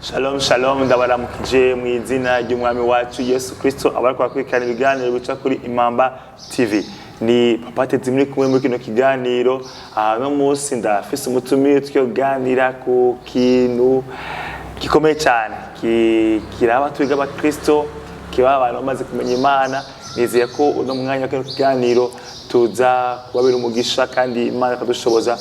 Shalom shalom ndabaramukije mu izina ry'umwami wacu Yesu Kristo abariko bakurikirana ibiganiro bica kuri Imamba TV. Ni Papa Tete muri kumwe muri kino kiganiro. No munsi ndafise umutumire twoganira ku kintu gikomeye cyane kiraba twiga abakristo kiba abantu bamaze kumenya Imana. Nizeye ko uno mwanya kino kiganiro tuza kubabera umugisha kandi Imana ikadushoboza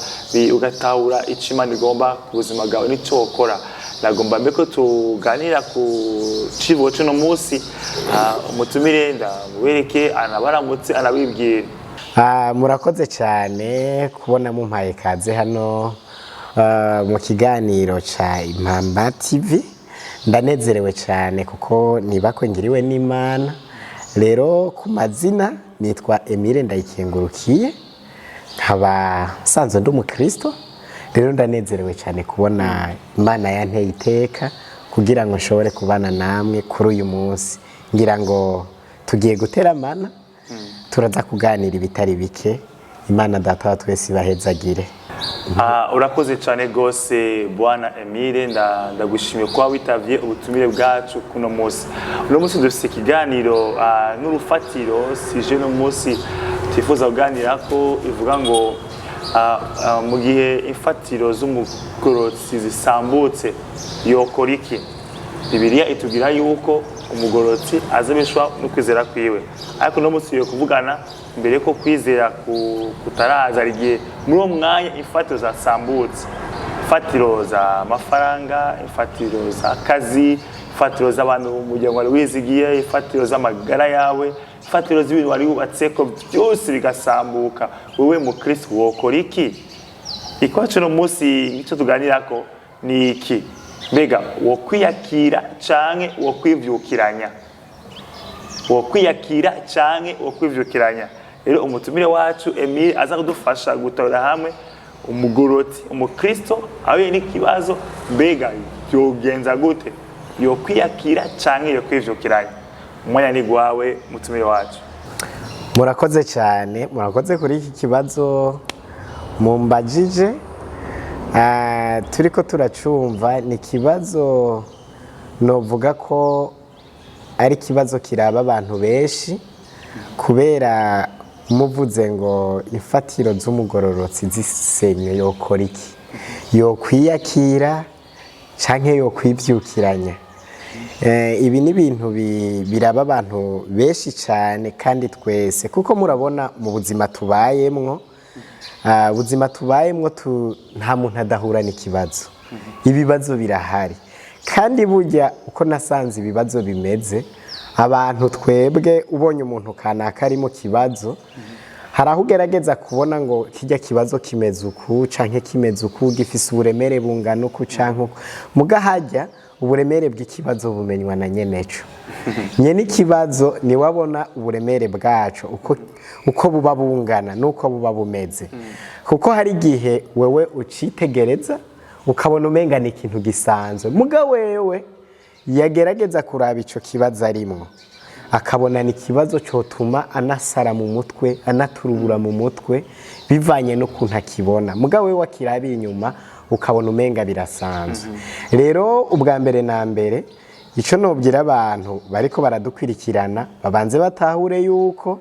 ugatahura ico Imana igomba ku buzima bwawe n'ico ukora. Nagomba mbeko tuganira ku cibo cyo no munsi umutumire ndamubereke anabaramutse anabibwira. Murakoze cyane kubona mumpaye kaze hano mu kiganiro ca Imamba TV. Ndanezerewe cyane kuko nibako ngiriwe n'Imana. Rero ku mazina nitwa Emile Ndayikengurukiye, nkaba sanzwe ndi umukristo. Rero ndanezerewe cyane kubona Imana yanteye iteka kugira ngo nshobore kubana namwe kuri uyu munsi. Ngira ngo tugiye guteramana, turaza kuganira ibitari bike. Imana data wa twese ibahezagire. Urakoze cyane gose Bwana Emile, ndagushimiye ko witavye ubutumire bwacu kuno munsi. Uno munsi dufite ikiganiro n'urufatiro sije no munsi tifuza kuganira ko ivuga ngo mu gihe imfatiro z'umugorotsi zisambutse yokora iki. Bibiliya itubwira yuko umugorotsi azabeshwa no kwizera kwiwe, ariko no munsi yo kuvugana mbere ko kwizera kutaraza rigiye muri uwo mwanya imfatiro zasambutse, imfatiro za mafaranga, imfatiro za kazi, imfatiro z'abantu mu muryango wari wizigiye, imfatiro z'amagara yawe, imfatiro z'ibintu wari wubatseko byose bigasambuka. Wewe mu Kristo wokora iki? Ikwacu no munsi icyo tuganirako ni iki? Mbega wo kwiyakira canke wo kwivyukiranya? Wo kwiyakira canke wo kwivyukiranya? Rero umutumire wacu Emile aza kudufasha gutora hamwe umugoroti umukristo abe n'ikibazo mbega yogenza gute, yo kwiyakira canke yo kwivyukiranya. Umwanya ni gwawe mutumire wacu. Murakoze cyane, murakoze kuri iki kibazo mumbajije. Turiko turacumva ni kibazo novuga ko ari kibazo kiraba abantu benshi, kubera muvuze ngo imfatiro z'umugororotsi zisenye yokora iki, yo kwiyakira canke yo kwivyukiranya. Ibi ni ibintu biraba abantu benshi cyane kandi twese, kuko murabona mu buzima tubayemwo, ubuzima tubayemwo nta muntu adahura n'ikibazo. Ibibazo birahari kandi burya uko nasanze ibibazo bimeze, abantu twebwe ubonye umuntu kanaka ari mu kibazo, hari aho ugerageza kubona ngo kijya kibazo kimeze uku canke kimeze uku, gifise uburemere bungana uku canke uku, mugahajya uburemere bw'ikibazo bumenywa na nyeneco. Nyene ikibazo ni wabona uburemere bwacu uko buba bungana nuko buba bumeze. Kuko hari gihe wewe ucitegereza ukabona umenga ni ikintu gisanzwe, muga wewe yagerageza kuraba ico kibazo arimwo akabona ni kibazo cyotuma anasara mu mutwe, anaturubura mu mutwe bivanye no kuntu akibona, muga wewe wakirabi inyuma ukabona umenga birasanzwe. Rero ubwa mbere na mbere ico nobwira abantu bariko baradukwirikirana babanze batahure yuko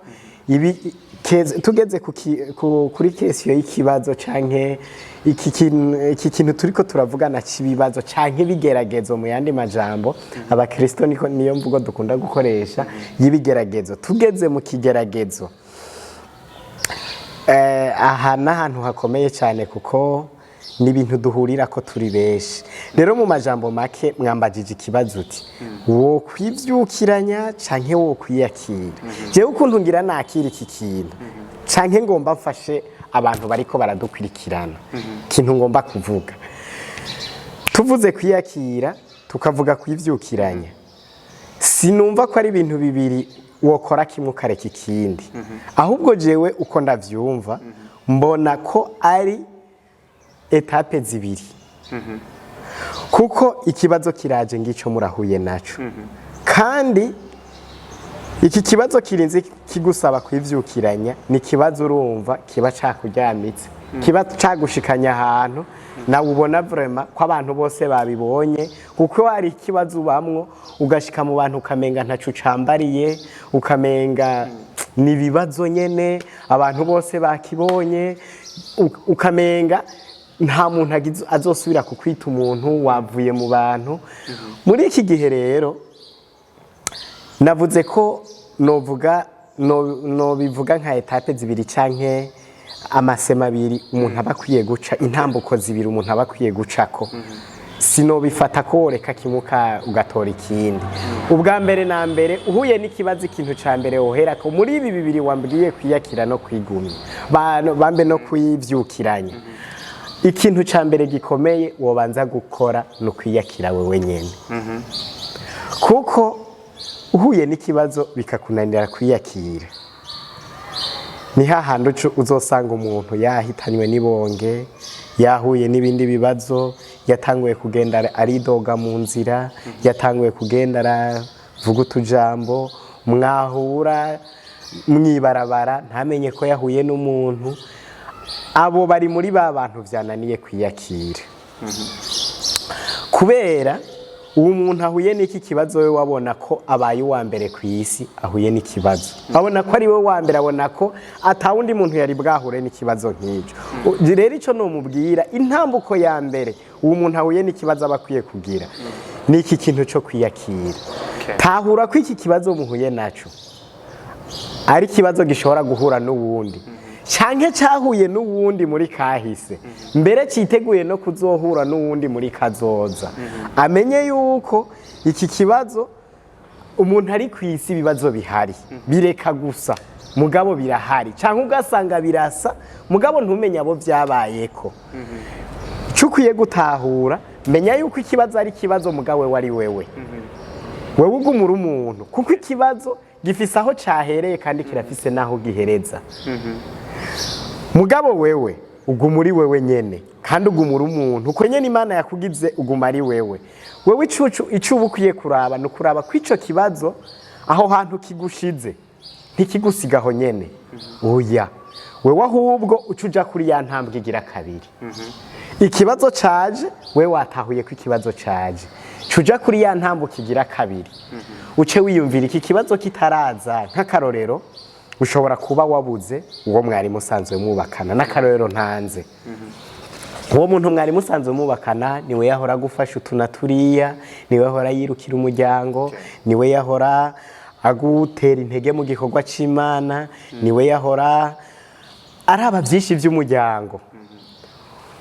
ibi tugeze kuri kesiyo y'ikibazo canke iki kintu turiko turavugana cy'ibibazo canke bigeragezo, mu yandi majambo abakristo niyo mvugo dukunda gukoresha y'ibigeragezo. Tugeze mu kigeragezo, aha n'ahantu hakomeye cyane kuko ni ibintu duhurira ko turi benshi. Rero mu majambo make mwambajije ikibazo uti wo kwivyukiranya canke wo kwiyakira. Jewe ukuntu ngira nakira iki kintu canke ngomba mfashe abantu bariko baradukwirikirana, kintu ngomba kuvuga, tuvuze kwiyakira tukavuga kwivyukiranya, sinumva ko ari ibintu bibiri wokora kimwe ukareka ikindi. Ahubwo jewe uko ndavyumva mbona ko ari etape zibiri. Kuko ikibazo kiraje ngico murahuye naco, kandi iki kibazo kirinze kigusaba kwivyukiranya ni kibazo urumva kiba cakuryamitse, kiba cagushikanya ahantu nawe ubona vraiment ko abantu bose babibonye kuko hari ikibazo ubamwo ugashika mu bantu ukamenga ntacu cambariye ukamenga ni bibazo nyene abantu bose bakibonye ukamenga nta muntu azosubira kukwita umuntu wavuye mu bantu muri iki gihe rero navuze ko nobivuga nka etape zibiri canke amasema abiri umuntu aba akwiye guca intambuko zibiri umuntu aba akwiye gucako sinobifata ko woreka kimuka ugatora ikindi ubwa mbere na mbere uhuye n'ikibazo ikintu ca mbere woherako muri ibi bibiri wambwiye kwiyakira no kwigumya bambe no kwivyukiranya ikintu ca mbere gikomeye wobanza gukora no kwiyakira wewe nyene kuko uhuye n'ikibazo bikakunanira kwiyakira ni hahandi uzosanga umuntu yahitanywe n'ibonge yahuye n'ibindi bibazo yatanguye kugenda aridoga mu nzira yatanguye kugenda aravuga utujambo mwahura mwibarabara ntamenye ko yahuye n'umuntu abo bari muri ba bantu vyananiye kwiyakira kubera uwo muntu ahuye n'iki kibazo we wabona ko abaye uwa mbere ku isi ahuye n'ikibazo abona ko ari we wa mbere abona ko atawundi muntu yari bwahure n'ikibazo nk'icyo rero ico nomubwira intambuko ya mbere uwo muntu ahuye n'ikibazo aba akwiye kugira ni iki kintu cyo kwiyakira tahura ko iki kibazo muhuye naco ari ikibazo gishobora guhura n'uwundi canke cahuye n'uwundi muri kahise mbere citeguye no kuzohura n'uwundi muri kazoza amenye yuko iki kibazo umuntu ari kwisi ibibazo bihari bireka gusa mugabo birahari canke ugasanga birasa mugabo ntumenye abo vyabayeko cukwiye gutahura menya yuko ikibazo ari kibazo mugabo wari wewe ugumura umuntu kuko ikibazo gifise aho cahereye kandi kirafise naho gihereza mugabo wewe ugumuri wewe nyene kandi ugumura umuntu uko nyene Imana yakugize uguma ari wewe ico ubukwiye kuraba no kuraba kwico kibazo aho hantu kigushize ntikigusigaho nyene oya wewe ahubwo ucuja kuri ya ntambwe igira kabiri ikibazo caje wewe watahuye ko ikibazo caje cuja kuri ya ntambwe kigira kabiri uce wiyumvira iki kibazo kitaraza nk'akarorero ushobora kuba wabuze uwo mwari musanzwe mubakana n'akarorero ntanze uwo muntu mwari musanzwe mubakana niwe yahora gufasha utunaturiya niwe yahora yirukira umuryango niwe yahora agutera intege mu gikorwa c'Imana niwe yahora araba byinshi by'umuryango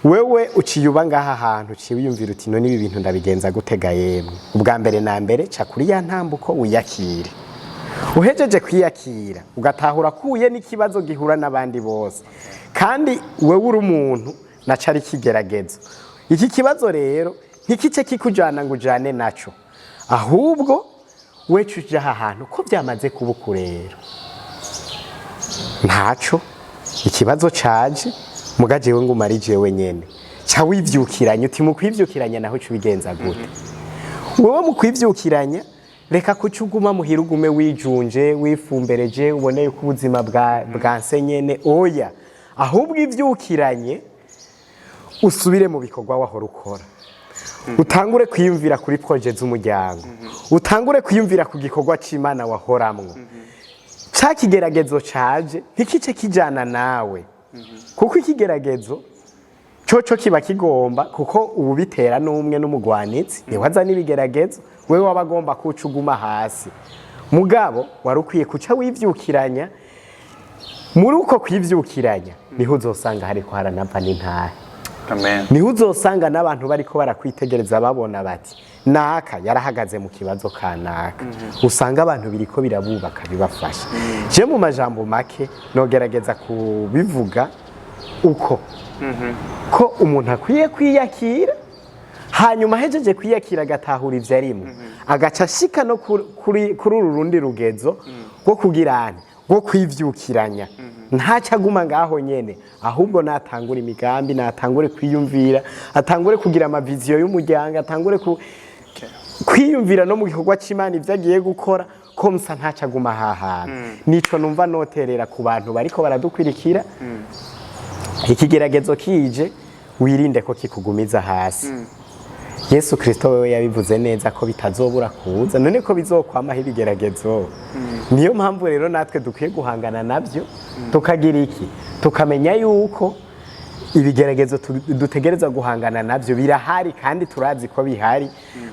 wewe uciyuba ngaha hantu uciye wiyumvira uti none ibi bintu ndabigenza gutega yemwe ubwa mbere na mbere ca kuri ya ntambuko wiyakire uhejeje kwiyakira ugatahura kuye n'ikibazo gihura n'abandi bose kandi wewe uri umuntu naca ari kigeragezo iki kibazo rero ntikice kikujana ngo ujane naco ahubwo we cuja ahantu ko byamaze kubukurera ntaco ikibazo caje mugaje we ngumari jewe nyene ca wivyukiranya uti mu kwivyukiranya naho cubigenza gute wewe mu kwivyukiranya reka kucuguma muhira ugume wijunje wifumbereje uboneye ko ubuzima bwa nsenyene oya ahubwo ivyukiranye usubire mu bikorwa wahora ukora utangure kwiyumvira kuri projet z'umuryango utangure kwiyumvira ku gikorwa c'Imana wahoramwo ca kigeragezo caje ntikice kijana nawe kuko ikigeragezo coco kiba kigomba kuko ubu bitera n'umwe n'umugwanitsi niwaza n'ibigeragezo wewe wabagomba kucuguma hasi mugabo warukwiye kuca wivyukiranya muri uko kwivyukiranya niho uzosanga hariko haranava n'intahe amen niho uzosanga n'abantu bariko barakwitegereza babona bati naka yarahagaze mu kibazo kanaka usanga abantu biriko birabubaka bibafasha je mu majambo make nogerageza kubivuga uko ko umuntu akwiye kwiyakira hanyuma hejeje kwiyakira agatahura ivyo arimwe agaca ashika no kuri uru rundi rugezo rwo kugirana rwo kwivyukiranya ntaca aguma ngaho nyene ahubwo natangura imigambi natangure kwiyumvira atangure kugira amaviziyo y'umuryango atangure kwiyumvira no mu gikorwa c'Imana ivyo agiye gukora ko musa ntaca aguma hahana nico numva noterera ku bantu bariko baradukwirikira ikigeragezo kije wirinde ko kikugumiza hasi. Yesu Kristo wewe yabivuze neza ko bitazobura kuza, none ko bizokwamaho ibigeragezo. Niyo mpamvu rero natwe dukwiye guhangana nabyo, tukagira iki, tukamenya yuko ibigeragezo dutegereza guhangana nabyo birahari kandi turazi ko bihari,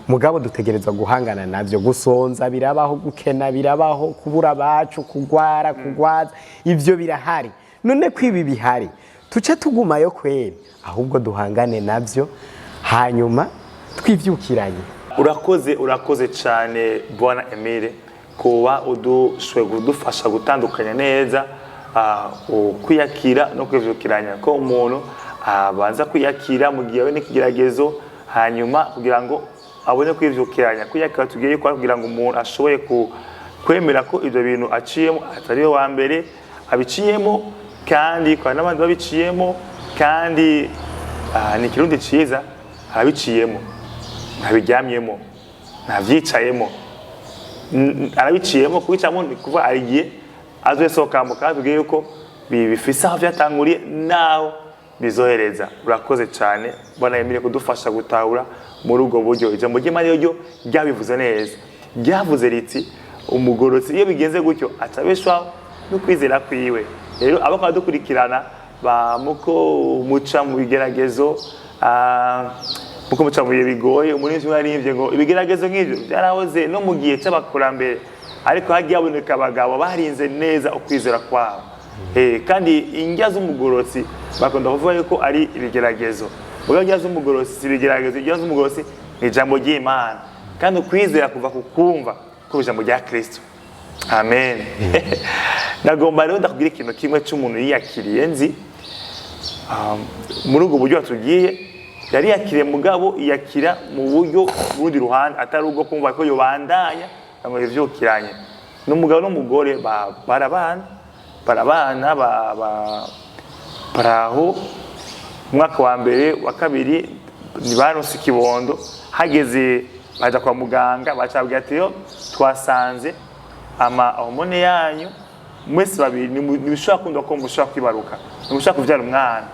mugabo dutegereza guhangana nabyo. Gusonza birabaho, gukena birabaho, kubura abacu, kugwara, kugwaza, ivyo birahari. None ko ibi bihari tuce tugumayo kweri, ahubwo duhangane nabyo hanyuma twivyukiranye. Urakoze cyane Bwana Emile kuba udushoboye kudufasha gutandukanya neza kwiyakira no kwivyukiranya, ko umuntu abanza kwiyakira mu gihe we n'ikigeragezo, hanyuma kugira ngo abone kwivyukiranya. Kwiyakira tugiye kugira ngo umuntu ashoboye kwemera ko ibyo bintu aciyemo atari wa mbere abiciyemo, kandi kwa n'abandi babiciyemo, kandi ni ikirundi cyiza, arabiciyemo, ntabiryamyemo, ntabyicayemo, arabiciyemo. Kubicamo ni kuva arigiye azosohoka kandi tubwiye yuko bifise aho byatanguriye naho bizohereza. Urakoze cyane Bwana Emile kudufasha gutahura muri ubwo buryo. Ijambo ry'Imana ryo ryabivuze neza, ryavuze riti umugorotsi iyo bigenze gutyo atabeshwaho no kwizera kwiwe. Rero abakora dukurikirana muko muca mu bigeragezo, muko muca mu bihe bigoye, umuntu yarivye ngo ibigeragezo nk'ivyo byarahoze no mu gihe cy'abakurambere, ariko hagiye haboneka abagabo barinze neza ukwizera kwabo. Kandi indya z'umugorotsi bakunda kuvuga yuko ari ibigeragezo. Ubwo indya z'umugorotsi si ibigeragezo, indya z'umugorotsi ni ijambo ry'Imana, kandi ukwizera kuva ku kumva ko ijambo rya Kristo. Amen. Nagomba rero ndakubwira ikintu kimwe cy'umuntu yiyakiriye nzi muri ubwo buryo tugiye. Yari yakiriye mugabo iyakira mu buryo bundi ruhande, atari ubwo kumva ko yobandanya ngo yivyukiranye. N'umugabo n'umugore barabana baraho umwaka wa mbere wa kabiri ntibaronse ikibondo. Hageze baja kwa muganga, bacabwira ati yo twasanze hormone yanyu mwese babiri nibishobora kunda ko mushobora kwibaruka, mushobora kuvyara umwana.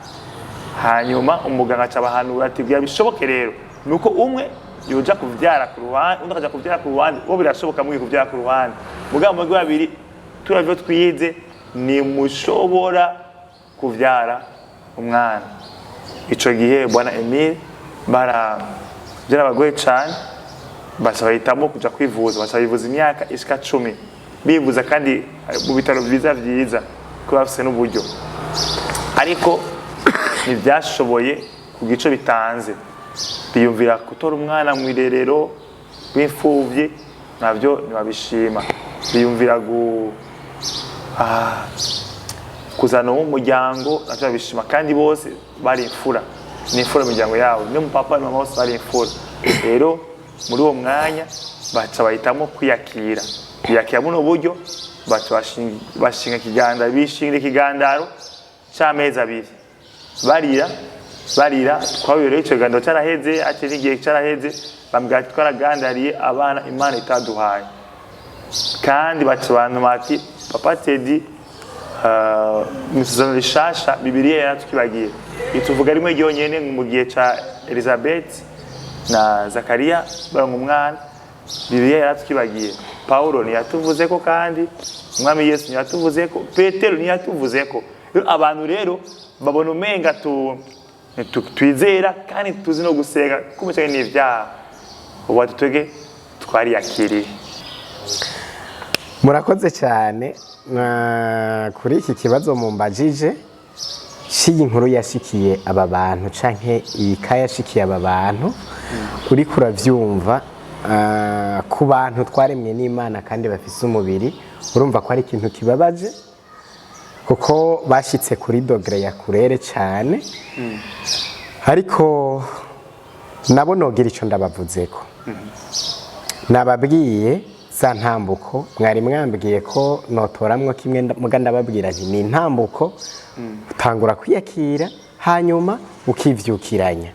Hanyuma umuganga acabahanura ati bya bishoboke rero nuko umwe yoja kuvyara ku ruhande, undi akaja kuvyara ku ruhande, bo birashoboka mwe kuvyara ku ruhande. Mugabo mu babiri turavyo twiyize ni mushobora kuvyara umwana. Ico gihe Bwana Emile byarabagoye cyane, basabahitamo kuja kwivuza. Basabivuza imyaka ishika 10 bivuza, kandi mu bitaro byiza ko bafise n'uburyo, ariko ntibyashoboye ku gico bitanze. Biyumvira gutora umwana mu irerero w'imfuvyi, nabyo ntibabishima. Biyumvira kuzana mu muryango, nabyo babishima, kandi bose bari imfura, ni imfura mu miryango yabo, no mu papa na mama bose bari imfura. Rero muri uwo mwanya baca bahitamo kwiyakira muno buryo. Baca bashinga ikigandaro, bishingira ikigandaro cy'amezi 2 barira. Twabibereye icyo gandaro cyaraheze, akiri igihe cyaraheze, bambwira ati twaragandariye abana Imana itaduhaye. Kandi baca abantu bati Papa Teddy musuzano rishasha Bibiliya yaratukibagiye, ituvuga rimwe ryonyene mu gihe ca Elizabeth na Zakariya baronka umwana. Bibiliya yaratukibagiye. Paulo ntiyatuvuzeko, kandi Umwami Yesu ntiyatuvuzeko, Petero ntiyatuvuzeko. Abantu rero babona umenga twizera kandi tuzi no gusenga kumutege n'ivyaha. Ubu twege twariyakiriye. Murakoze cyane kuri iki kibazo mumbajije cy'iyi nkuru yashikiye aba bantu canke ikayashikiye aba bantu. Uri kuravyumva ku bantu twaremwe n'Imana kandi bafise umubiri, urumva ko ari ikintu kibabaje, kuko bashitse kuri dogere ya kurere cyane. Ariko nabo nogira ico ndabavuzeko. Nababwiye za ntambuko, mwari mwambwiye ko notoramwo kimwe, muga ndababwira nti ni ntambuko. Utangura kwiyakira hanyuma ukivyukiranya.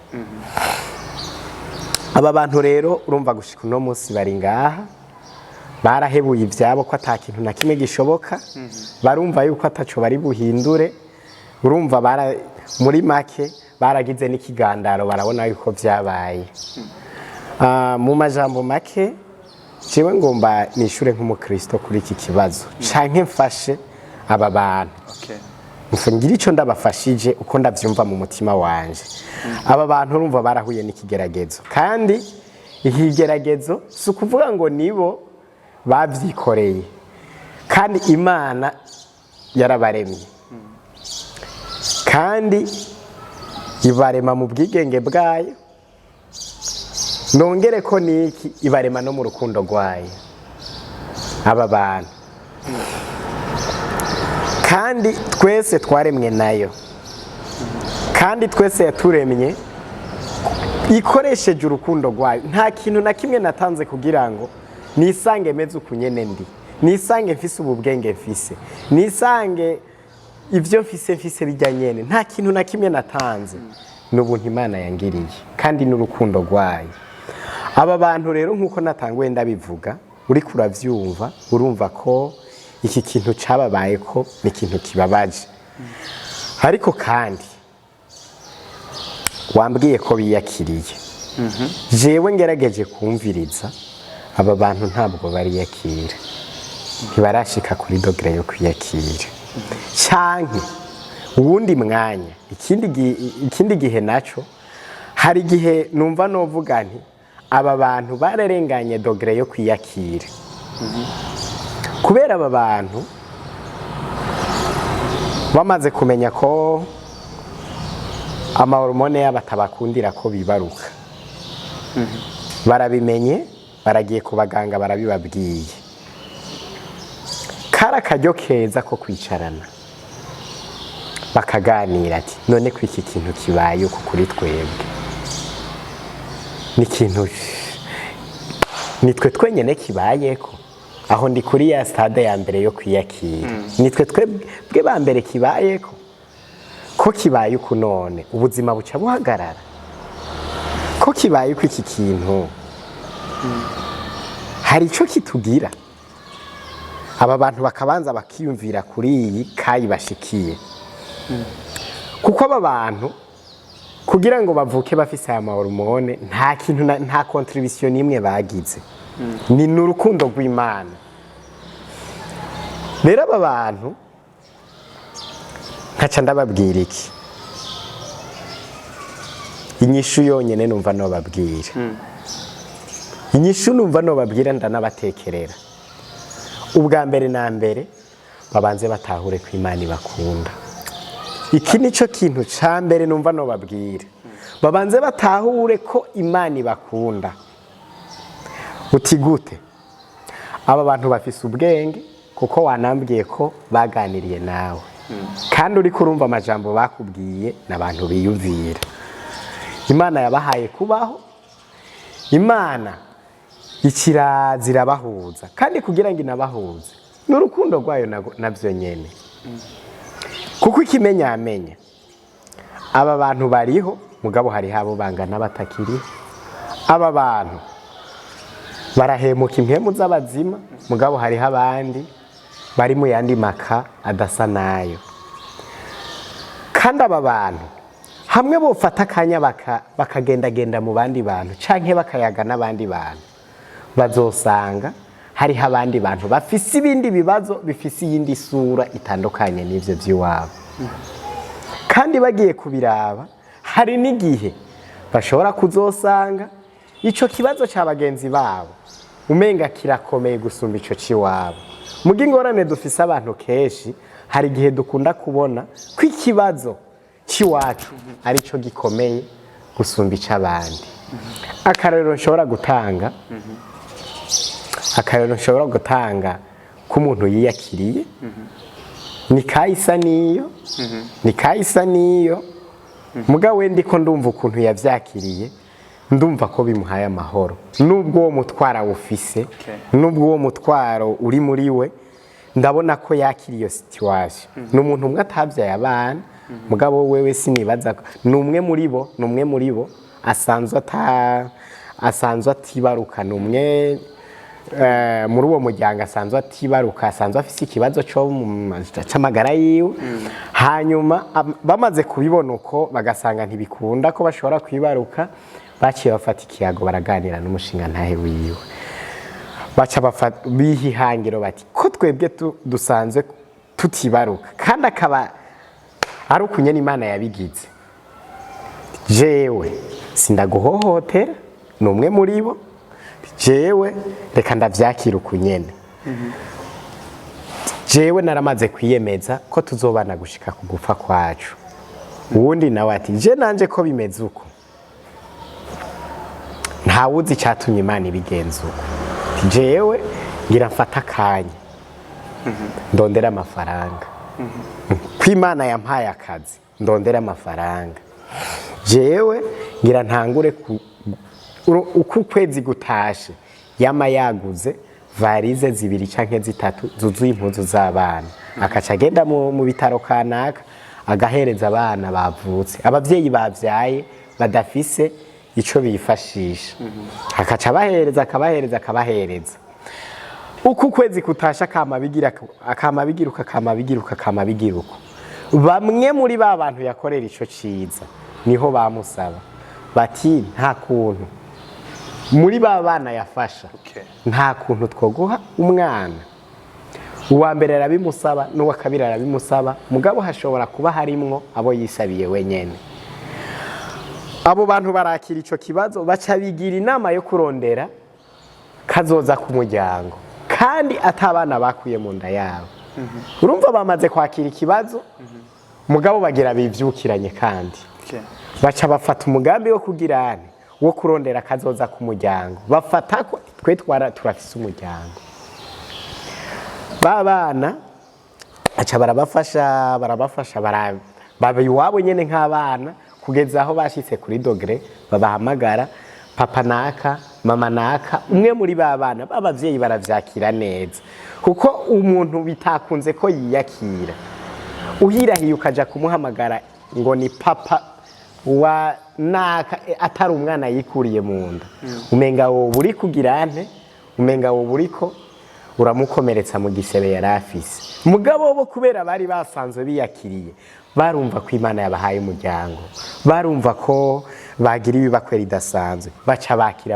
Aba bantu rero urumva gushika uno munsi bari ngaha, barahebuye ivyabo ko ata kintu na kimwe gishoboka. Barumva yuko ataco bari buhindure. Urumva muri make baragize n'ikigandaro barabona yuko vyabaye. Mu majambo make jewe ngomba nishure nk'umukristo kuri iki kibazo canke mfashe aba bantu. Ngira ico ndabafashije uko ndavyumva mu mutima wanje. Aba bantu urumva barahuye n'ikigeragezo, kandi ikigeragezo si ukuvuga ngo nibo bavyikoreye, kandi Imana yarabaremye kandi ibarema mu bwigenge bwayo, nongere ko niki ibarema no mu rukundo rwayo aba bantu, kandi twese twaremwe nayo, kandi twese yaturemye ikoresheje urukundo rwayo. Nta kintu na kimwe natanze kugira ngo nisange meze uku nyene ndi, nisange mfise ubu bwenge mfise, nisange ivyo mfise bijya nyene. Nta kintu na kimwe natanze, n'ubuntu Imana yangiriye kandi n'urukundo rwayo. Aba bantu rero nkuko natanguye ndabivuga, uri kuravyumva urumva ko iki kintu cababaye ko ni ikintu kibabaje. Ariko kandi wambwiye ko biyakiriye. Jewe ngerageje kumviriza, aba bantu ntabwo bariyakira, ntibarashika kuri dogere yo kwiyakira. Canke uwundi mwanya, ikindi gihe naco, hari igihe numva novuga nti aba bantu bararenganye dogere yo kwiyakira. Kubera aba bantu bamaze kumenya ko amahormone y'abatabakundira ko bibaruka, barabimenye, baragiye ku baganga barabibabwiye. Kara akaryo keza ko kwicarana bakaganira ati none ko iki kintu kibaye uko kuri twebwe, ni ikintu nitwe twenyene kibayeko. Aho ndi kuri ya stade ya mbere yo kwiyakira, nitwe twebwe ba mbere kibayeko. Ko kibaye uko none ubuzima buca buhagarara? Ko kibaye uko iki kintu hari ico kitugira? Aba bantu bakabanza bakiyumvira kuri iyi kayi bashikiye. Kuko aba bantu kugira ngo bavuke bafise aya mahormone nta kintu nta contribution nimwe bagize, ni n'urukundo rw'Imana. Rero aba bantu nkaca ndababwira iki? Inyishu yonyene numva no babwira, inyishu numva no babwira ndanabatekerera. Ubwa mbere na mbere babanze batahure ko Imana ibakunda. Iki nico kintu ca mbere numva no babwira, babanze batahure ko Imana ibakunda. Uti gute? Aba bantu bafise ubwenge, kuko wanambwiye ko baganiriye nawe, kandi uri kurumva amajambo bakubwiye n'abantu biyumvira. Imana yabahaye kubaho, Imana ikirazira bahuza, kandi kugira ngo inabahuze n'urukundo rwayo navyo nyene. Kuko ikimenyamenya aba bantu bariho, mugabo hari habo bangana batakiri. Aba bantu barahemuka impemu z'abazima, mugabo hari abandi bari mu yandi maka adasa nayo. Kandi aba bantu hamwe bofata akanya bakagendagenda mu bandi bantu canke bakayaga n'abandi bantu, bazosanga hari abandi bantu bafise ibindi bibazo bifise iyindi sura itandukanye n'ivyo vy'iwabo. Kandi bagiye kubiraba, hari n'igihe bashobora kuzosanga ico kibazo ca bagenzi babo umenga kirakomeye gusumba ico ciwabo. Muga ingorane dufise abantu kenshi, hari igihe dukunda kubona ko ikibazo ciwacu ari co gikomeye gusumba ic'abandi. Akarero nshobora gutanga k'umuntu yiyakiriye, ni kahisa niyo, muga we ndiko ndumva ukuntu yavyakiriye, ndumva ko bimuhaye amahoro. Nubwo uwo mutwaro awufise, nubwo uwo mutwaro uri muri we, ndabona ko yakiriye iyo situation. N'umuntu umwe atavyaye abana, mugabo wewe sinibaza numwe muri bo asanzwe atibaruka, numwe muri uwo muryango asanzwe atibaruka asanzwe afise ikibazo c'amagara yiwe hanyuma bamaze kubibona uko bagasanga ntibikunda ko bashobora kwibaruka baciye bafata ikiyago baraganira n'umushinga ntahe wiwe baca bihihangiro bati ko twebwe dusanzwe tutibaruka kandi akaba ari ukunyene Imana yabigize jewe sindaguhohotera numwe muri bo jewe reka ndavyakira ukunyene jewe naramaze kwiyemeza ko tuzobana gushika kugufa kwacu uwundi nawe ati je nanje ko bimeze uko ntawuzi icatumye Imana ibigenza uko jewe ngira mfata akanya ndondera amafaranga ko Imana yampaye akazi ndondera amafaranga jewe ngira ntangure uko ukwezi gutashe yama yaguze varize 2 canke 3 zuzuye impuzu z'abana akaca agenda mu bitaro kanaka agahereza abana bavutse abavyeyi bavyaye badafise ico bifashisha akaca akabahereza uko ukwezi kutasha akama bigiruka bamwe muri ba bantu yakorera ico ciza niho bamusaba bati nta kuntu muri ba bana yafasha nta kuntu twoguha umwana uwa mbere arabimusaba n'uwa kabiri arabimusaba mugabo hashobora kuba harimwo abo yisabiye wenyene abo bantu barakira ico kibazo baca bigira inama yo kurondera kazoza ku muryango kandi atabana bakuye mu nda yabo urumva bamaze kwakira ikibazo mugabo bagira bivyukiranye kandi baca bafata umugambi wo kugirane wo kurondera kazoza ku muryango bafata ko twe turafise umuryango babana aca barabafasha baba iwabo nyene nk'abana kugeza aho bashitse kuri dogere babahamagara papa naka mama naka umwe muri babana babavyeyi baravyakira neza kuko umuntu bitakunze ko yiyakira uhirahiye ukaja kumuhamagara ngo ni papa wa naka atari umwana yikuriye mu nda umenga wo buri kugirante umenga wo buriko uramukomeretsa mu gisebe yarafise mugabo bo kubera bari basanzwe biyakiriye barumva ko Imana yabahaye umuryango barumva ko bagira ibibakwera idasanzwe baca bakira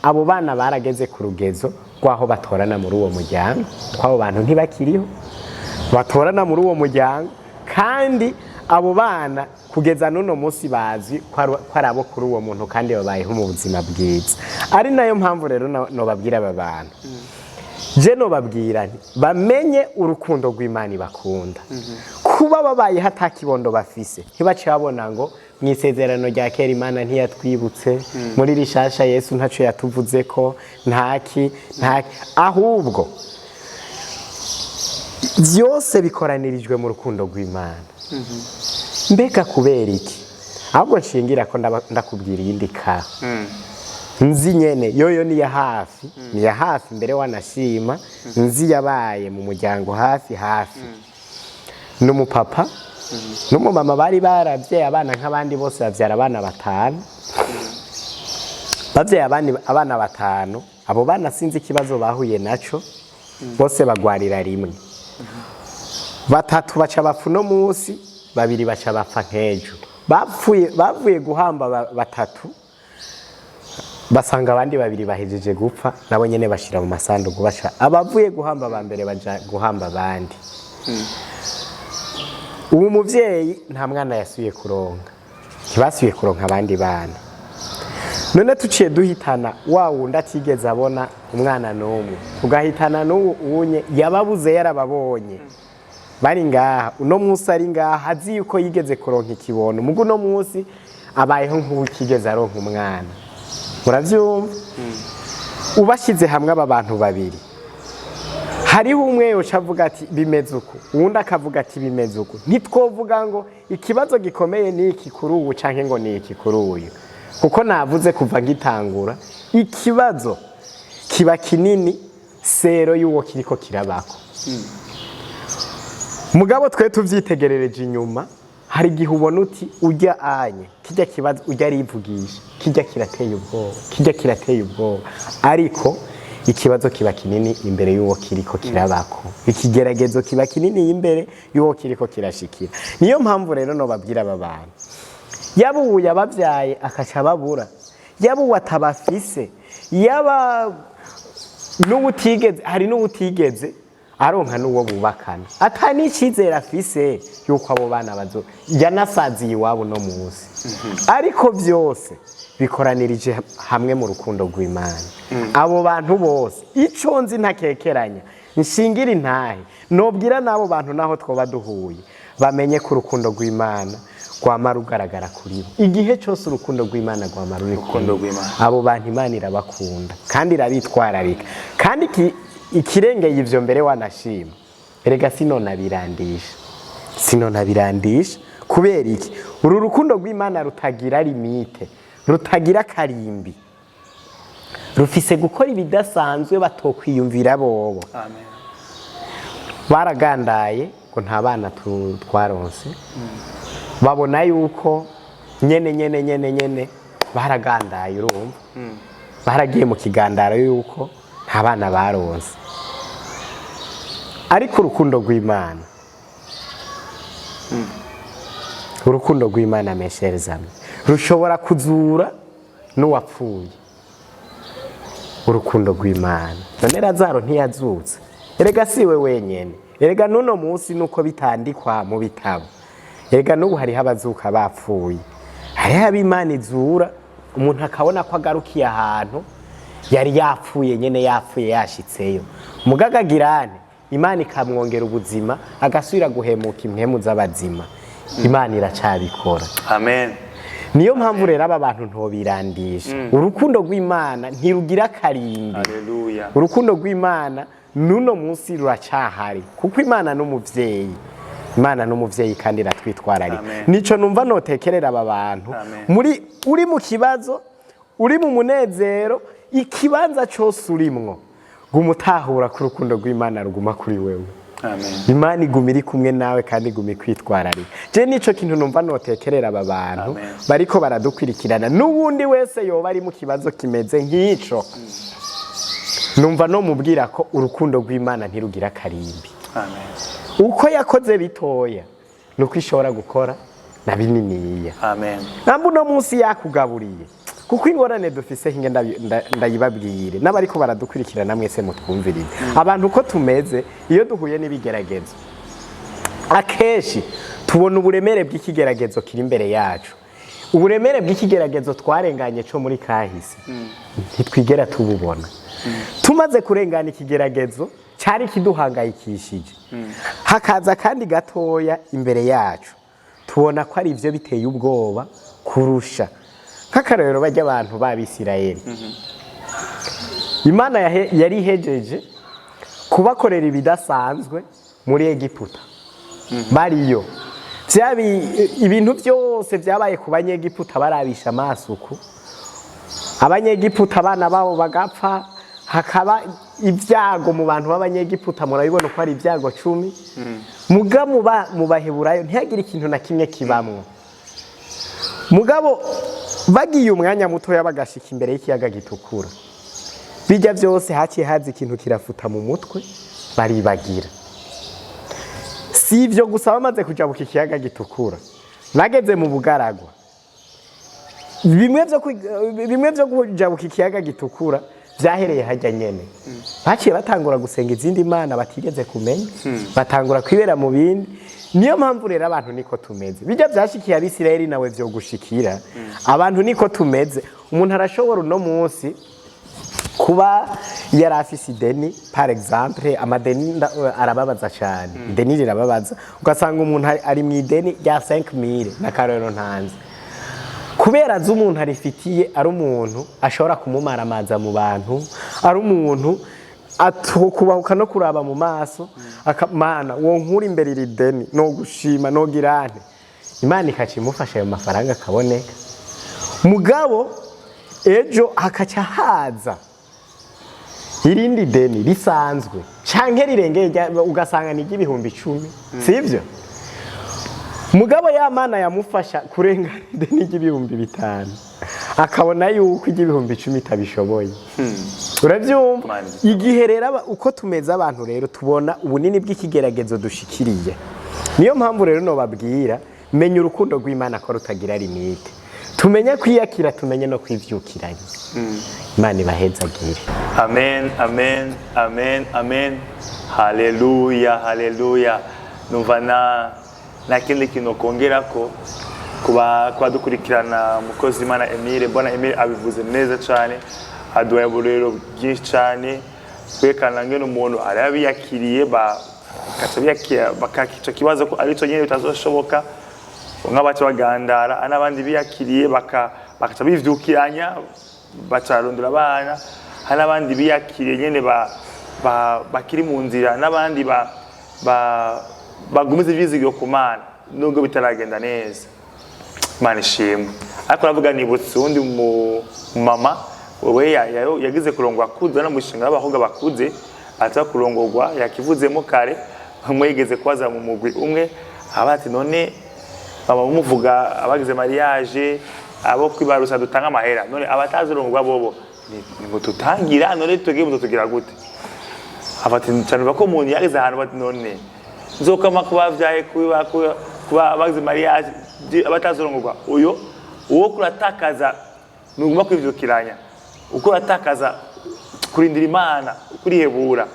abo bana barageze ku rugezo rwaho batorana muri uwo muryango kwabo bantu ntibakiriho batorana muri uwo muryango kandi abo bana kugeza n'uno munsi bazi ko ari abo kuri uwo muntu kandi babayeho mu buzima bwiza ari nayo mpamvu rero nobabwira aba bantu je nobabwira bamenye urukundo rw'Imana bakunda kuba babaye hatakibondo bafise ntibace babona ngo mwisezerano rya kera Imana ntiyatwibutse muri rishasha Yesu ntaco yatuvuze ko ntaki ahubwo byose bikoranirijwe mu rukundo rw'Imana mbega kubera iki ahubwo nshingira ko ndakubwira iyindi ka nzi nyene yoyo ni ya hafi mbere wanashima nzi yabaye mu muryango hafi n'umupapa n'umumama bari baravye abana nk'abandi bose bavyara abana 5 bavye abana 5 abo bana sinzi ikibazo bahuye naco bose bagwarira rimwe 3 baca bapfa no munsi 2 baca bapfa nk'ejo bavuye guhamba 3 basanga abandi 2 bahejeje gupfa nabo nyene bashira mu masanduku baca abavuye guhamba ba mbere baja guhamba abandi ubu muvyeyi nta mwana yasuye kuronka ntibasuye kuronka abandi bana none tuciye duhitana wa wundi atigeze abona umwana n'umwe tugahitana n'uwunye yababuze yarababonye bari ngaha uno munsi ari ngaha azi yuko yigeze kuronka ikibono mugu no munsi abayeho nk'ukigeze aronka umwana muravyumva ubashize hamwe aba bantu 2 hariho umwe yoca avuga ati bimeze uko uwundi akavuga ati bimeze uko ntitwovuga ngo ikibazo gikomeye ni iki kuri ubu canke ngo ni iki kuri uyu kuko navuze kuva ngitangura ikibazo kiba kinini sero y'uwo kiriko kirabako mugabo twe tuvyitegerereje inyuma hari gihe ubona uti ujya anye kijya kibazo ujya rivugisha kijya kirateye ubwoba ariko ikibazo kiba kinini imbere y'uwo kiriko kirabako, ikigeragezo kiba kinini imbere y'uwo kiriko kirashikira. Niyo mpamvu rero no babwira aba bantu, yaba ubu yabavyaye akaca babura, yaba ubu atabafise, yaba n'ubutigeze, hari n'ubutigeze aronka n'uwo bubakana, ata n'icizere afise yuko abo bana bazo yanasaziye iwabo no munsi. Ariko byose bikoranirije hamwe mu rukundo rw'Imana. Abo bantu bose ico nzi ntakekeranya nshingira intahe nobwira n'abo bantu naho twoba duhuye bamenye ko urukundo rw'Imana rwama rugaragara kuri bo. Igihe cyose urukundo rw'Imana rwama ruri urukundo rw'Imana, abo bantu Imana irabakunda kandi irabitwararika. Kandi ikirengeye ivyo mbere wanashima, erega sinonabirandisha kubera iki? Uru rukundo rw'Imana rutagira limite, rutagira karimbi, rufise gukora ibidasanzwe batokwiyumvira bobo. Amen. Baragandaye ngo nta bana twaronse, babona yuko nyene baragandaye, urumva baragiye mu kigandaro yuko nta bana baronse. Ariko urukundo rw'Imana, urukundo rw'Imana mesherezamwe rushobora kuzura n'uwapfuye. Urukundo rw'Imana none Lazaro ntiyazutse, erega siwe wenyene, erega nuno munsi nuko bitandikwa mu bitabo, erega n'ubu hariho abazuka bapfuye, hariho ab'Imana izura umuntu akabona ko agarukiye ahantu yari yapfuye nyene, yapfuye yashitseyo, mugagagirane Imana ikamwongera ubuzima agasubira guhemuka impwemu z'abazima. Imana iracabikora. Amen. Niyo mpamvu rero aba bantu ntobirandisha. Urukundo rw'Imana ntirugira karimbi. Haleluya. Urukundo rw'Imana nuno munsi ruracahari kuko Imana n'umuvyeyi, Imana n'umuvyeyi kandi iratwitwararika. Nico numva notekerera aba bantu uri mu kibazo, uri mu munezero, ikibanza cyose urimwo gumutahura ku rukundo rw'Imana ruguma kuri wewe. Amen. Imana iguma iri kumwe nawe kandi iguma ikwitwararika. Je nico kintu numva notekerera aba bantu bariko baradukwirikirana, n'ubundi wese yoba ari mu kibazo kimeze nk'ico, numva no mubwira ko urukundo rw'Imana ntirugira karimbi. Amen. Uko yakoze bitoya nuko ishobora gukora na bininiya. Amen. Nambu no munsi yakugaburiye kuko ingorane dufise hinge ndayibabwire n'abariko baradukurikirana mwese mutwumvirire. Abantu uko tumeze iyo duhuye n'ibigeragezo, akeshi tubona uburemere bw'ikigeragezo kiri imbere yacu, uburemere bw'ikigeragezo twarenganye cyo muri kahise ntitwigera tububona. Tumaze kurengana ikigeragezo cyari kiduhangayikishije, hakaza kandi gatoya imbere yacu, tubona ko ari ivyo biteye ubwoba kurusha. Nk'akarorero bajya abantu b'Abisirayeli, Imana yari ihejeje kubakorera ibidasanzwe muri Egiputa. Bariyo ibintu byose byabaye ku banyegiputa barabisha amasuku, abanyegiputa abana babo bagapfa, hakaba ibyago mu bantu b'abanyegiputa, murabibona ko ari ibyago 10. Mugabo mu Baheburayo ntihagire ikintu na kimwe kibamwo. Mugabo bagiye umwanya muto yabagashika imbere y'ikiyaga gitukura, bijya byose haciye hazi ikintu kirafuta mu mutwe, baribagira. Si ivyo gusa bamaze kujabuka ikiyaga gitukura, nageze mu bugaragwa, bimwe byo kujabuka ikiyaga gitukura vyahereye hajya nyene. Baciye batangura gusenga izindi mana batigeze kumenya, batangura kwibera mu bindi. Niyo mpamvu rero abantu niko tumeze, bijya byashikiye Abisirayeli nawe vyo gushikira. Abantu niko tumeze. Umuntu arashobora no munsi kuba yari afise ideni, par exemple amadeni arababaza cyane, ideni rirababaza, ugasanga umuntu ari mu ideni rya 5000 na karero ntanze, kubera azi umuntu arifitiye, ari umuntu ashobora kumumara amaza mu bantu, ari umuntu atukubahuka no kuraba mu maso, akamana wo nkuri imbere iri deni no gushima no girane, Imana ikacimufasha ayo mafaranga akaboneka. Mugabo ejo hakaca haza irindi deni risanzwe canke rirengeye, ugasanga ni igihumbi 10, sivyo? Mugabo ya Mana yamufasha kurengana ideni y'ibihumbi 5, akabona yuko igihumbi 10 itabishoboye. Urabyumva? Igihe rero uko tumeze abantu rero tubona ubunini bw'ikigeragezo dushikiriye. Niyo mpamvu rero no babwira menya urukundo rw'Imana ko rutagira limite. Tumenye kwiyakira, tumenye no kwivyukiranya. Imana ibahezagire. Amen, amen, amen, amen. Haleluya, haleluya. Numva na kindi kintu kongera ko kuba dukurikirana mukozi Imana Emile, Bwana Emile abivuze neza cyane, aduhaye uburero bwinshi cyane, kwekana ngene umuntu arabiyakiriye bakakica kibazo ko ari cyo nyine bitazoshoboka, nk'abaca bagandara, n'abandi biyakiriye bakaca bivyukiranya, bacarondera abana, n'abandi biyakiriye nyene bakiri mu nzira, n'abandi bagumiza ivyizigiro ku Mana nubwo bitaragenda neza. Imana ishimwe. Ariko aravuga nibutse undi mama we yagize kurongwa kuza no mushinga w'abahunga bakuze, ata kurongorwa yakivuzemo kare, mwegeze kwaza mu mugwi umwe, abati none baba bumuvuga abagize mariage, abo kwibarusa dutanga amahera, none abatazirongwa bobo ngo tutangira, none tugiye mutugira gute? Abati cyane bako umuntu yagize ahantu bati none nzokama kubavyaye kuba abagize mariage abatazirongwa, uwo kuratakaza nuguma kwivyukiranya, uko ratakaza kurindira Imana, kurihebura.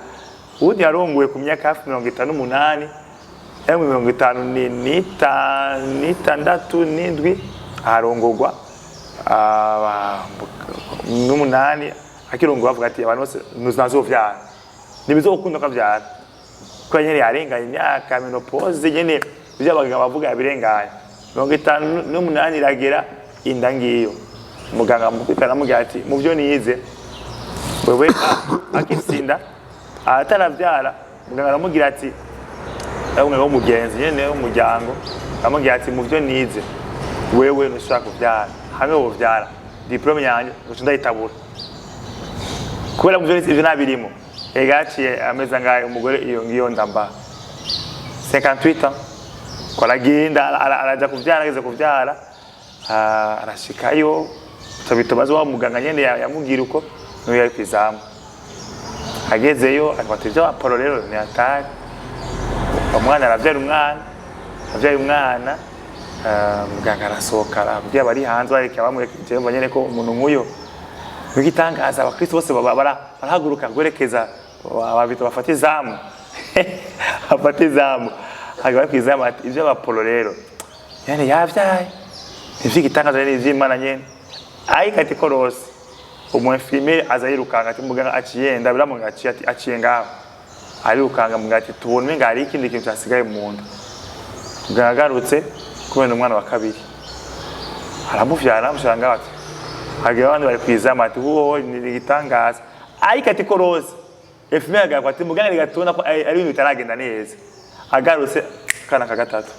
Ubundi yarongowe ku myaka hafi 58, 56 arongorwa n'umunani, akirongorwa avuga ati abantu bose nuzazovyara nibizokunda kavyara, ko nyene yarenganye imyaka menopause nyene by'abaganga bavuga yabirenganye 58 iragera inda ngiyo. Muganga mukikana mugira ati mu byo niyize wewe akisinda ataravyara, muganga aramugira ati umwe wo mugenzi nyene w'umuryango amugira ati mu byo nize wewe nushaka kuvyara, hamwe wo vyara diplome yanje ndayitabura kubera mu byo nize ivyo nabirimo. Egaciye ameza ngaye umugore iyo ngiyo ndamba 58 ans kwaraginda araja kuvyara, ageze kuvyara arashikayo tabitobaza wa muganga nyene yamugira uko no yari kwizamu. Agezeyo afata ibyo Apollo rero ni atari umwana aravyara umwana muganga arasohoka abwiye bari hanze bareke bamureke nyene ko umuntu nk'uyo bigitangaza abakristo bose barahaguruka gwerekeza ababito bafata izamu afata izamu agaba kwizamu ati ibyo Apollo rero yani yavyaye ivyigitangaza rero ivy'Imana nyene ayikati korose umwefimere azayirukanga ati muganga aciyenda biramunga aciye ngaho arukanga mugati tubone ngari ikindi kintu cyasigaye mu nda. Bwagarutse kubera umwana wa kabiri aramuvyara amushanga bati hagiye abandi bari kwizama ati wowe ni gitangaza ayikati korose efimere agakwa ati muganga rigatona ko ari ibintu bitaragenda neza. Agarutse kana ka gatatu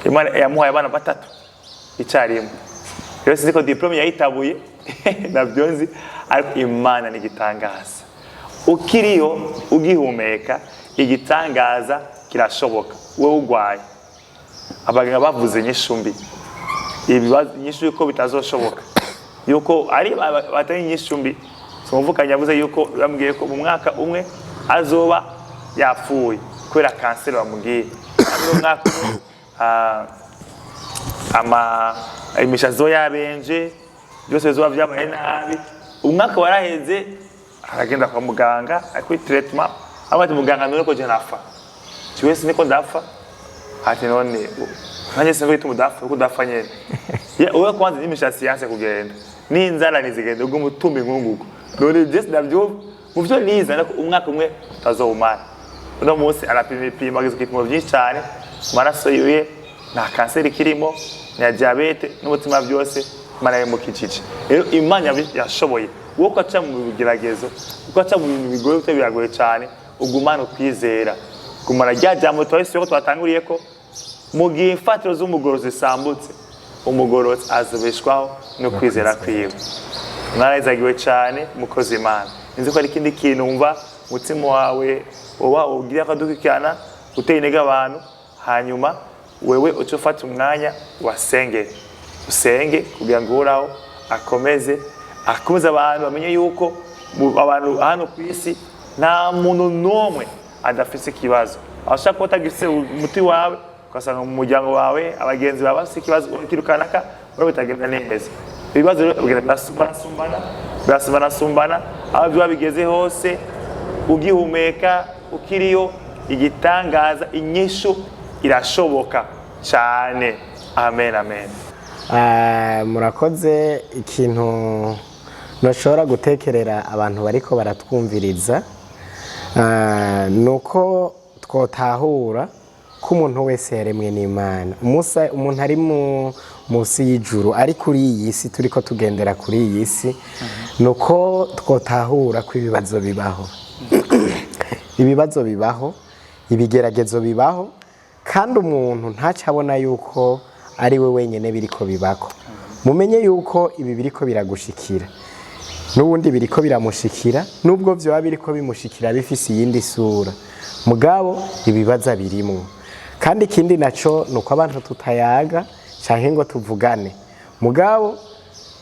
Imana yamuhaye abana batatu icyarimwe. Rero sinzi diplome yayitabuye navyonzi, ariko Imana ni gitangaza. Ukiriyo ugihumeka igitangaza kirashoboka. Wewe ugwaye abaganga bavuze nyishumbi ibibazo nyishu yuko bitazoshoboka, yuko ari batari nyishumbi. Somvuka nyavuze yuko bambwiye ko mu mwaka umwe azoba yapfuye kubera kanseri bamubwiye. Ari mwaka imishazo yabenje byose bizoba byabaye nabi. Umwaka waraheze aragenda kwa muganga akwi treatment, abati muganga none ko je nafa cyose niko ndafa ati none nanye singo itu mudafa uko dafa nyene uwe kwanza imishatsi yanse kugenda n'inzara nizigenda ubwo mutumbi nkunguko none just nabyo mu byo niza nako umwaka umwe tazowumara. Uno munsi arapima agize kipimo byinshi cyane, maraso yiwe na kanseri kirimo na diabete n'umutima byose maraye mu kicici. Rero Imana yashoboye uwo kwaca mu bigeragezo, kwaca mu bintu bigoye biragoye cyane, ugumana kwizera kumara ryajambo twese ko twatanguriye ko mu gihe fatiro z'umugorozi sambutse umugorozi azobeshwaho no kwizera kwiwe. Mwarazagiwe cyane mukozi Imana. Nzi ko ari kindi kintu umva mutima wawe oba ugira akadukikana uteye intege abantu, hanyuma wewe ucofata umwanya wasengera usenge kugira ngo Uhoraho akomeze abantu bamenye yuko abantu hano ku isi nta muntu n'umwe adafise ikibazo. Ashaka ko utagifise umuti wawe ugasanga mu muryango wawe abagenzi bawe bafise ikibazo ukirukanaka bitagenda neza. Ibibazo birasumbana aho biba bigeze hose, ugihumeka ukiriyo igitangaza, inyishu irashoboka cyane. Amen, amen. Murakoze. Ikintu nashobora gutekerera abantu bariko baratwumviriza nuko twotahura ko umuntu wese yaremwe n'Imana. Umuntu ari munsi y'ijuru, ari kuri iyi si, turiko tugendera kuri iyi si, nuko twotahura ko ibibazo bibaho. Ibibazo bibaho, ibigeragezo bibaho, kandi umuntu ntacabona yuko ari we wenyene biriko bibako. Mumenye yuko ibi biriko biragushikira, n'ubundi biriko biramushikira, nubwo vyoba biriko bimushikira bifise iyindi sura, mugabo ibibaza birimwo. Kandi ikindi naco nuko abantu tutayaga canke ngo tuvugane, mugabo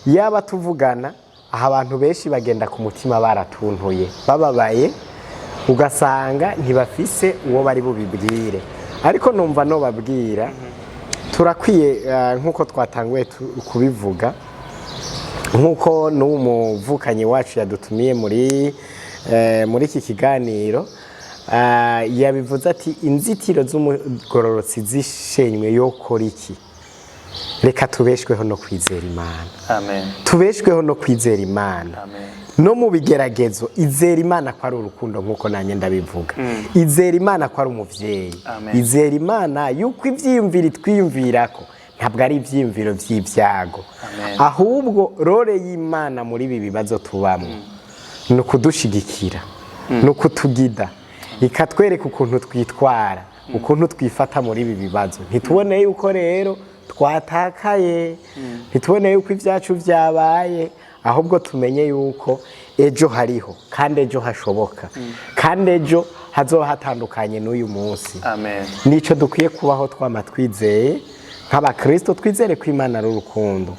yaba tuvugana, aha abantu benshi bagenda ku mutima baratuntuye, bababaye, ugasanga ntibafise uwo bari bubibwire. Ariko numva no babwira, turakwiye nkuko twatanguye kubivuga, nkuko n'umuvukanyi wacu yadutumiye muri iki kiganiro, yabivuze ati inzitiro z'umugororotsi zishenywe yokora iki? Reka tubeshweho no kwizera Imana. Amen. Tubeshweho no kwizera Imana. Amen. No mu bigeragezo izera Imana ko ari urukundo, nkuko nanye ndabivuga. Izera Imana ko ari umuvyeyi. Izera Imana yuko ivyiyumviro twiyumvirako ntabwo ari ivyiyumviro vy'ivyago, ahubwo role y'Imana muri ibi bibazo tubamwe no kudushigikira, no kutugida, ikatwereka ukuntu twitwara, ukuntu twifata muri ibi bibazo. Ntitubone yuko rero twatakaye, ntitubone yuko ivyacu vyabaye, ahubwo tumenye yuko ejo hariho, kandi ejo hashoboka, kandi ejo hazoba hatandukanye n'uyu munsi. Amen. Nico dukwiye kubaho twama twizeye nk'abakristo, twizere ko Imana ari urukundo.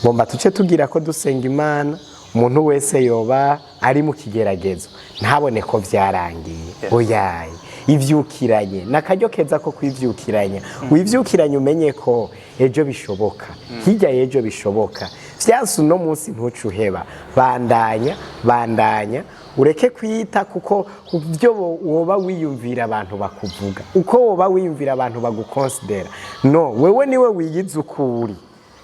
Ngomba tuce tugira ko dusenga Imana, umuntu wese yoba ari mu kigeragezo ntabone ko vyarangiye. Oyaye, ivyukiranye nakaryo keza ko kwivyukiranya. Wivyukiranye umenye ko ejo bishoboka, hirya y'ejo bishoboka. Vyansu no munsi ntucuheba, bandanya ureke kwita kuko byo woba wiyumvira abantu bakuvuga, uko woba wiyumvira abantu bagukonsidera. No, wewe niwe wiyize ukuri,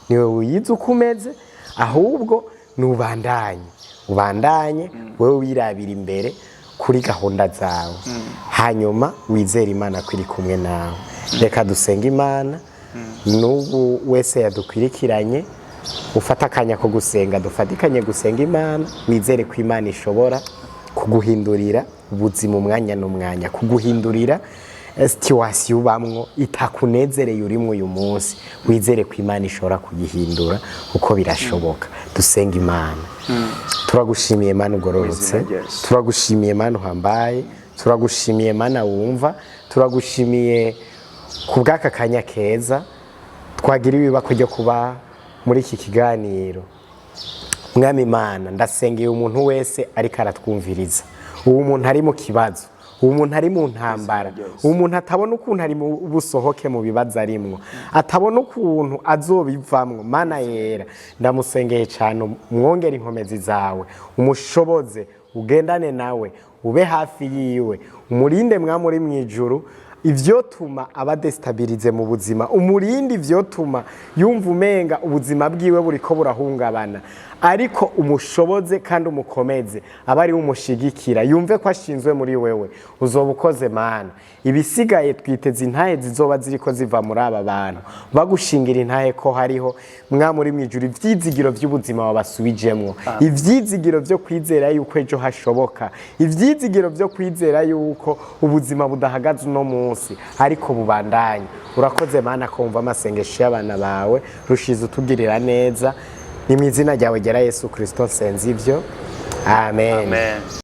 niwe wiyize ukumeze, ahubwo ubandanye wewe wirabira imbere kuri gahunda zawe, hanyuma wizera Imana ko iri kumwe nawe. Reka dusenga Imana. N'ubu wese yadukwirikiranye, ufata akanya ko gusenga, dufatikanye gusenga Imana, wizere ko Imana ishobora kuguhindurira ubuzima umwanya n'umwanya, kuguhindurira situation ubamwo itakunezereye urimo uyu munsi. Wizere ko Imana ishobora kugihindura uko birashoboka. Dusenga Imana. Turagushimiye Mana ugororotse, turagushimiye Mana uhambaye, turagushimiye Mana wumva, turagushimiye kubw'aka kanya keza twagiriwe ibako ryo kuba muri iki kiganiro. Mwami Imana, ndasengeye umuntu wese ariko aratwumviriza, uwo muntu ari mu kibazo, uwo muntu ari mu ntambara, uwo muntu atabona ukuntu ari mu busohoke mu bibazo arimwo, atabona ukuntu azobivamwo. Mana yera, ndamusengeye cyane, umwongere inkomezi zawe, umushoboze, ugendane nawe, ube hafi yiwe, umurinde Mwami uri mu ijuru ivyotuma abadestabilize mu buzima, umurindi ivyotuma yumva umenga ubuzima bwiwe buriko burahungabana, ariko umushoboze kandi umukomeze, abari umushigikira, yumve ko ashinzwe muri wewe. Uzoba ukoze Mana. Ibisigaye twiteze intahe zizoba ziriko ziva muri aba bantu, bagushingira intahe ko hariho Mwami uri mwijuru ivyizigiro vy'ubuzima wabasubijemwo, ivyizigiro vyo kwizera yuko ejo hashoboka, ivyizigiro vyo kwizera yuko ubuzima budahagaze uno munsi ariko bubandanye. Urakoze Mana ko wumva amasengesho y'abana bawe, rushize utugirira neza. Ni mu izina ryawe ryera Yesu Kristo nsenze ivyo. Amen. Amen.